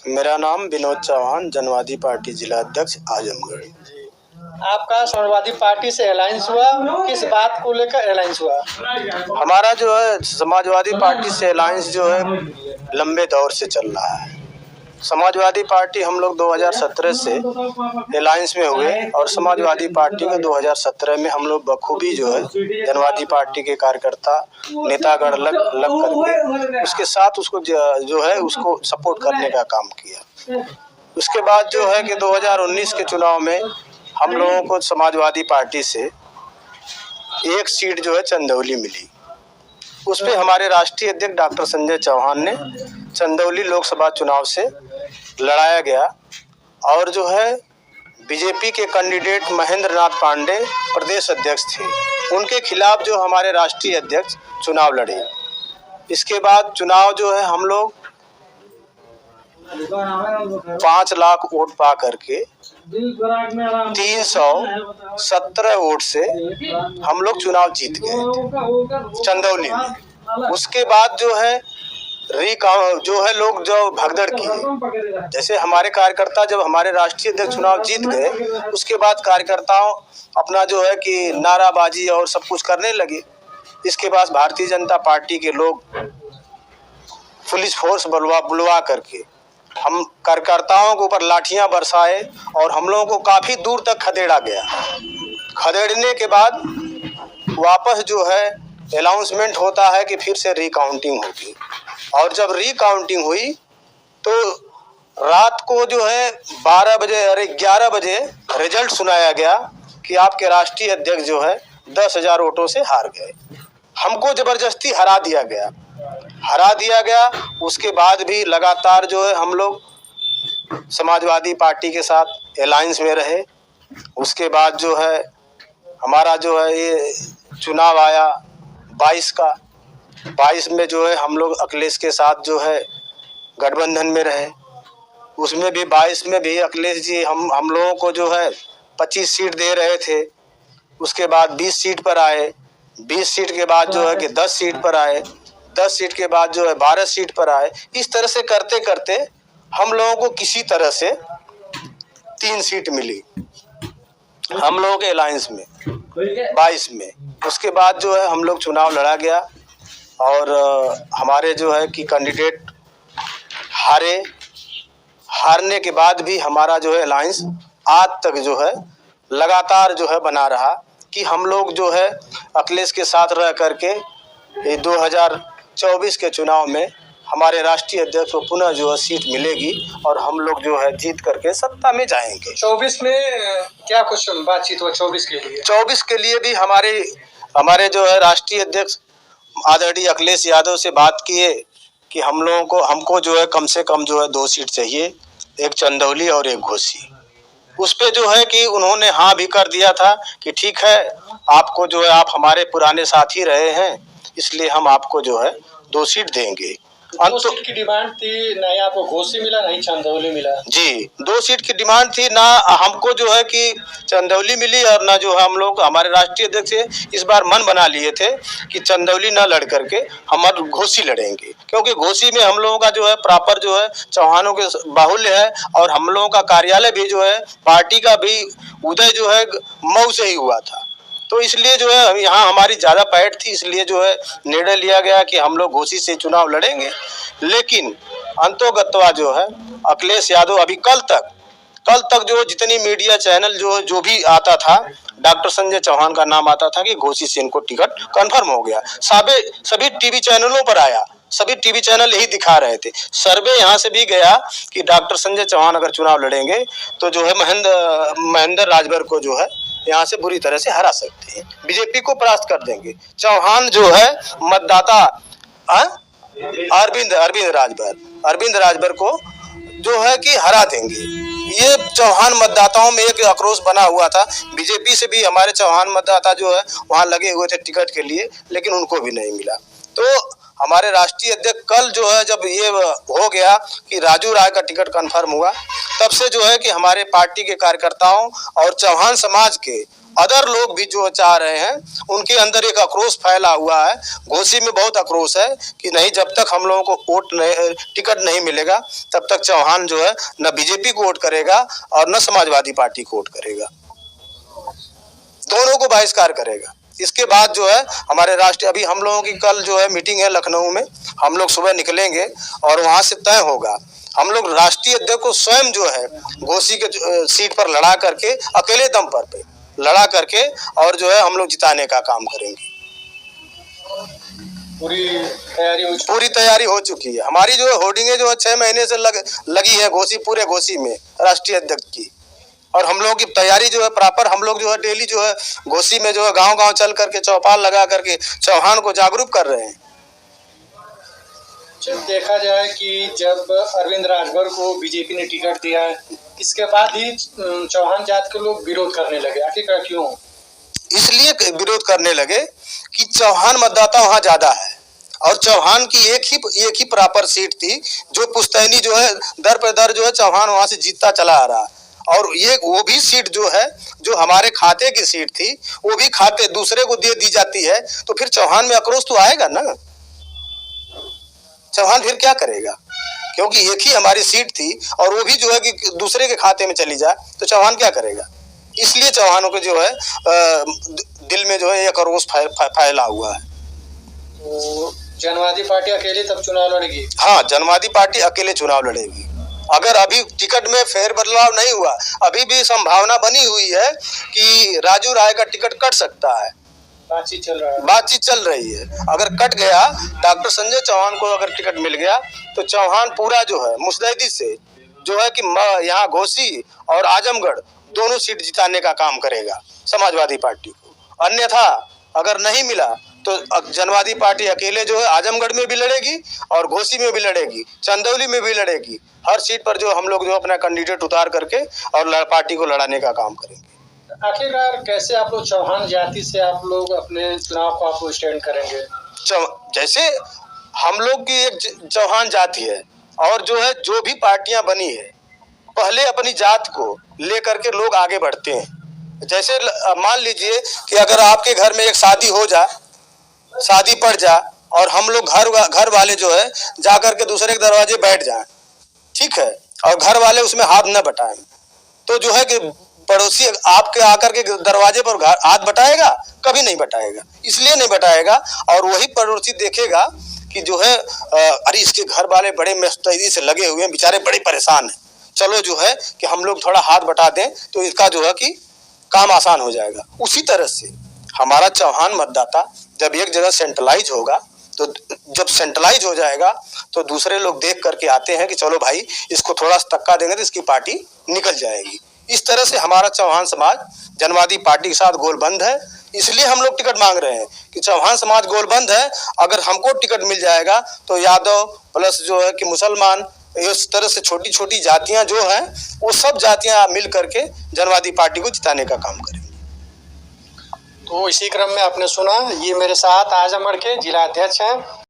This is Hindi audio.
मेरा नाम विनोद चौहान, जनवादी पार्टी जिला अध्यक्ष आजमगढ़। आपका समाजवादी पार्टी से अलायंस हुआ, किस बात को लेकर अलायंस हुआ? हमारा जो है समाजवादी पार्टी से अलायंस जो है लंबे दौर से चल रहा है। समाजवादी पार्टी हम लोग 2017 से अलायंस में हुए और समाजवादी पार्टी को 2017 में हम लोग बखूबी जो है जनवादी पार्टी के कार्यकर्ता नेतागण लग करके उसके साथ उसको जो है उसको सपोर्ट करने का काम किया। उसके बाद जो है कि 2019 के चुनाव में हम लोगों को समाजवादी पार्टी से एक सीट जो है चंदौली मिली। उस पे हमारे राष्ट्रीय अध्यक्ष डॉक्टर संजय चौहान ने चंदौली लोकसभा चुनाव से लड़ाया गया और जो है बीजेपी के कैंडिडेट महेंद्र नाथ पांडे प्रदेश अध्यक्ष थे, उनके खिलाफ जो हमारे राष्ट्रीय अध्यक्ष चुनाव लड़े। इसके बाद चुनाव जो है हम लोग 5 लाख वोट पा करके 317 वोट से हम लोग चुनाव जीत गए थे चंदौली में। उसके बाद जो है जो है लोग जो भगदड़ किए, जैसे हमारे कार्यकर्ता जब हमारे राष्ट्रीय अध्यक्ष चुनाव जीत गए उसके बाद कार्यकर्ताओं अपना जो है कि नाराबाजी और सब कुछ करने लगे। इसके बाद भारतीय जनता पार्टी के लोग पुलिस फोर्स बुलवा करके हम कार्यकर्ताओं के ऊपर लाठियां बरसाए और हम लोगों को काफ़ी दूर तक खदेड़ा गया। खदेड़ने के बाद वापस जो है अनाउंसमेंट होता है कि फिर से रिकाउंटिंग होगी और जब रिकाउंटिंग हुई तो रात को जो है 11 बजे रिजल्ट सुनाया गया कि आपके राष्ट्रीय अध्यक्ष जो है 10,000 वोटों से हार गए। हमको ज़बरदस्ती हरा दिया गया। उसके बाद भी लगातार जो है हम लोग समाजवादी पार्टी के साथ अलायंस में रहे। उसके बाद जो है हमारा जो है ये चुनाव आया 22 में जो है हम लोग अखिलेश के साथ जो है गठबंधन में रहे। उसमें भी 22 में भी अखिलेश जी हम लोगों को जो है 25 सीट दे रहे थे। उसके बाद 20 सीट पर आए, 20 सीट के बाद जो है कि 10 सीट पर आए, 10 सीट के बाद जो है 12 सीट पर आए। इस तरह से करते करते हम लोगों को किसी तरह से 3 सीट मिली हम लोगों के अलायंस में 22 में। उसके बाद जो है हम लोग चुनाव लड़ा गया और हमारे जो है कि कैंडिडेट हारने के बाद भी हमारा जो है अलायंस आज तक जो है लगातार जो है बना रहा कि हम लोग जो है अखिलेश के साथ रह करके 2024 के चुनाव में हमारे राष्ट्रीय अध्यक्ष को पुनः जो है सीट मिलेगी और हम लोग जो है जीत करके सत्ता में जाएंगे। 24 में क्या कुछ बातचीत हुआ? 24 के लिए भी हमारे जो है राष्ट्रीय अध्यक्ष आदरणीय अखिलेश यादव से बात किए कि हमको जो है कम से कम जो है 2 सीट चाहिए, एक चंदौली और एक घोसी। उस पे जो है कि उन्होंने हाँ भी कर दिया था कि ठीक है, आपको जो है आप हमारे पुराने साथी रहे हैं इसलिए हम आपको जो है 2 सीट देंगे। 2 सीट की डिमांड थी, ना आपको घोसी मिला ना ही चंदौली मिला। जी, 2 सीट की डिमांड थी, ना हमको जो है कि चंदौली मिली और ना जो है हम लोग हमारे राष्ट्रीय अध्यक्ष इस बार मन बना लिए थे कि चंदौली ना लड़ करके हम घोसी लड़ेंगे, क्योंकि घोसी में हम लोगों का जो है प्रॉपर जो है चौहानों के बाहुल्य है और हम लोगों का कार्यालय भी जो है पार्टी का भी उदय जो है मऊ से ही हुआ था। तो इसलिए जो है यहाँ हमारी ज़्यादा पैठ थी, इसलिए जो है निर्णय लिया गया कि हम लोग घोसी से चुनाव लड़ेंगे। लेकिन अंतोगत्वा जो है अखिलेश यादव अभी कल तक जो जितनी मीडिया चैनल जो भी आता था डॉक्टर संजय चौहान का नाम आता था कि घोसी से इनको टिकट कंफर्म हो गया। सभी टीवी चैनलों पर आया, सभी टीवी चैनल यही दिखा रहे थे। सर्वे यहाँ से भी गया कि डॉक्टर संजय चौहान अगर चुनाव लड़ेंगे तो जो है महेंद्र राजभर को जो है यहाँ से बुरी तरह से हरा सकते हैं, बीजेपी को परास्त कर देंगे। चौहान जो है मतदाता अरविंद राजभर को जो है कि हरा देंगे। ये चौहान मतदाताओं में एक आक्रोश बना हुआ था। बीजेपी से भी हमारे चौहान मतदाता जो है वहाँ लगे हुए थे टिकट के लिए, लेकिन उनको भी नहीं मिला। तो हमारे राष्ट्रीय अध्यक्ष कल जो है जब ये हो गया कि राजू राय का टिकट कंफर्म हुआ, तब से जो है कि हमारे पार्टी के कार्यकर्ताओं और चौहान समाज के अदर लोग भी जो चाह रहे हैं, उनके अंदर एक आक्रोश फैला हुआ है। घोसी में बहुत आक्रोश है कि नहीं, जब तक हम लोगों को टिकट नहीं मिलेगा तब तक चौहान जो है न बीजेपी को वोट करेगा और न समाजवादी पार्टी को वोट करेगा, दोनों को बहिष्कार करेगा। इसके बाद जो है हमारे राष्ट्रीय, अभी हम लोगों की कल जो है मीटिंग है लखनऊ में, हम लोग सुबह निकलेंगे और वहां से तय होगा। हम लोग राष्ट्रीय अध्यक्ष को स्वयं जो है घोसी के सीट पर लड़ा करके, अकेले दम पर पे लड़ा करके और जो है हम लोग जिताने का काम करेंगे। पूरी तैयारी हो चुकी है हमारी। जो है होर्डिंगे जो है 6 महीने से लगी है घोसी, पूरे घोसी में राष्ट्रीय अध्यक्ष की। और हम लोगों की तैयारी जो है प्रॉपर, हम लोग जो है डेली जो है घोसी में जो है गांव-गांव चल करके चौपाल लगा करके चौहान को जागरूक कर रहे हैं। जब देखा जाए कि जब अरविंद राजभर को बीजेपी ने टिकट दिया है, इसके बाद ही चौहान जात के लोग विरोध करने लगे, आखिरकार क्यों? इसलिए विरोध करने लगे कि चौहान मतदाता वहां ज्यादा है और चौहान की एक ही प्रॉपर सीट थी, जो पुश्तैनी जो है दर पे दर जो है चौहान वहां से जीतता चला आ रहा। और ये वो भी सीट जो है, जो हमारे खाते की सीट थी, वो भी खाते दूसरे को दे दी जाती है, तो फिर चौहान में आक्रोश तो आएगा ना। चौहान फिर क्या करेगा, क्योंकि एक ही हमारी सीट थी और वो भी जो है कि दूसरे के खाते में चली जाए, तो चौहान क्या करेगा। इसलिए चौहानों के जो है दिल में जो है एक आक्रोश फैला हुआ है। तो जनवादी पार्टी अकेले तब चुनाव लड़ेगी? हाँ, जनवादी पार्टी अकेले चुनाव लड़ेगी। अगर अभी टिकट में फेर बदलाव नहीं हुआ, अभी भी संभावना बनी हुई है कि राजू राय का टिकट कट सकता है। बातचीत चल रही है। अगर कट गया, डॉक्टर संजय चौहान को अगर टिकट मिल गया, तो चौहान पूरा जो है मुस्तैदी से जो है कि यहाँ घोसी और आजमगढ़ दोनों सीट जिताने का काम करेगा समाजवादी पार्टी को। अन्यथा अगर नहीं मिला तो जनवादी पार्टी अकेले जो है आजमगढ़ में भी लड़ेगी और घोसी में भी लड़ेगी, चंदौली में भी लड़ेगी। हर सीट पर जो हम लोग जो अपना कैंडिडेट उतार करके और पार्टी को लड़ाने का काम करेंगे। आखिरकार कैसे आप लोग चौहान जाति से आप लोग अपने चुनाव को आप स्टैंड करेंगे? जैसे हम लोग की एक चौहान जाति है और जो है जो भी पार्टियां बनी है, पहले अपनी जात को लेकर के लोग आगे बढ़ते हैं। जैसे मान लीजिए कि अगर आपके घर में एक शादी पड़ जाए और हम लोग घर वाले जो है जाकर के दूसरे के दरवाजे बैठ जाएं, ठीक है, और घर वाले उसमें हाथ न बटाएं, तो जो है कि पड़ोसी आपके आकर के दरवाजे पर हाथ बटाएगा? कभी नहीं बटाएगा। इसलिए नहीं बटाएगा, और वही पड़ोसी देखेगा कि जो है अरे इसके घर वाले बड़े मुस्तैदी से लगे हुए हैं, बेचारे बड़े परेशान हैं, चलो जो है कि हम लोग थोड़ा हाथ बटा दें तो इसका जो है कि काम आसान हो जाएगा। उसी तरह से हमारा चौहान मतदाता जब एक जगह सेंट्रलाइज होगा, तो जब सेंट्रलाइज हो जाएगा तो दूसरे लोग देख करके आते हैं कि चलो भाई इसको थोड़ा सा धक्का देंगे तो इसकी पार्टी निकल जाएगी। इस तरह से हमारा चौहान समाज जनवादी पार्टी के साथ गोलबंद है। इसलिए हम लोग टिकट मांग रहे हैं कि चौहान समाज गोलबंद है। अगर हमको टिकट मिल जाएगा तो यादव प्लस जो है कि मुसलमान, इस तरह से छोटी छोटी जातियां जो हैं, वो सब जातियां मिल करके जनवादी पार्टी को जिताने का काम करेंगे। तो इसी क्रम में आपने सुना, ये मेरे साथ आजमगढ़ के जिला अध्यक्ष हैं